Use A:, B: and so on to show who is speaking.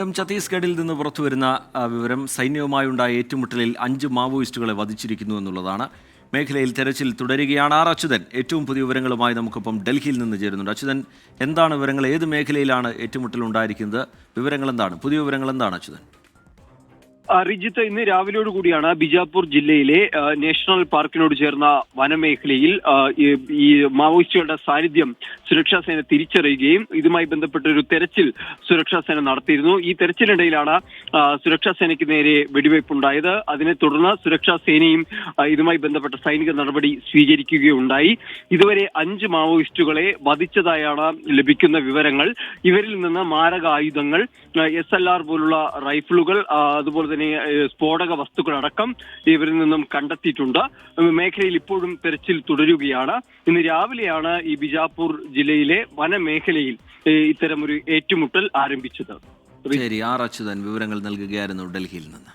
A: ഛത്തീസ്ഗഡിൽ നിന്ന് പുറത്തുവരുന്ന വിവരം സൈന്യവുമായുണ്ടായ ഏറ്റുമുട്ടലിൽ 5 മാവോയിസ്റ്റുകളെ വധിച്ചിരിക്കുന്നു എന്നുള്ളതാണ്. മേഖലയിൽ തെരച്ചിൽ തുടരുകയാണ്. അച്യുതൻ ഏറ്റവും പുതിയ വിവരങ്ങളുമായി നമുക്കൊപ്പം ഡൽഹിയിൽ നിന്ന് ചേരുന്നുണ്ട്. അച്യുതൻ, എന്താണ് വിവരങ്ങൾ? ഏത് മേഖലയിലാണ് ഏറ്റുമുട്ടൽ ഉണ്ടായിരിക്കുന്നത്? വിവരങ്ങൾ എന്താണ്? പുതിയ വിവരങ്ങൾ എന്താണ് അച്യുതൻ?
B: റിജിത്ത്, ഇന്ന് രാവിലെയോട് കൂടിയാണ് ബിജാപൂർ ജില്ലയിലെ നാഷണൽ പാർക്കിനോട് ചേർന്ന വനമേഖലയിൽ ഈ മാവോയിസ്റ്റുകളുടെ സാന്നിധ്യം സുരക്ഷാ സേന തിരിച്ചറിയുകയും ഇതുമായി ബന്ധപ്പെട്ട ഒരു തെരച്ചിൽ സുരക്ഷാ സേന നടത്തിയിരുന്നു. ഈ തെരച്ചിലിനിടയിലാണ് സുരക്ഷാ സേനയ്ക്ക് നേരെ വെടിവയ്പുണ്ടായത്. അതിനെ തുടർന്ന് സുരക്ഷാ സേനയും ഇതുമായി ബന്ധപ്പെട്ട സൈനിക നടപടി സ്വീകരിക്കുകയുണ്ടായി. ഇതുവരെ 5 മാവോയിസ്റ്റുകളെ വധിച്ചതായാണ് ലഭിക്കുന്ന വിവരങ്ങൾ. ഇവരിൽ നിന്ന് മാരകായുധങ്ങൾ, SLR പോലുള്ള റൈഫിളുകൾ, അതുപോലെ തന്നെ സ്ഫോടക വസ്തുക്കളടക്കം ഇവരിൽ നിന്നും കണ്ടെത്തിയിട്ടുണ്ട്. മേഖലയിൽ ഇപ്പോഴും തെരച്ചിൽ തുടരുകയാണ്. ഇന്ന് രാവിലെയാണ് ഈ ബിജാപൂർ ജില്ലയിലെ വനമേഖലയിൽ ഇത്തരമൊരു ഏറ്റുമുട്ടൽ ആരംഭിച്ചത്.
A: ശരി, അച്യുതൻ വിവരങ്ങൾ നൽകുകയായിരുന്നു ഡൽഹിയിൽ നിന്ന്.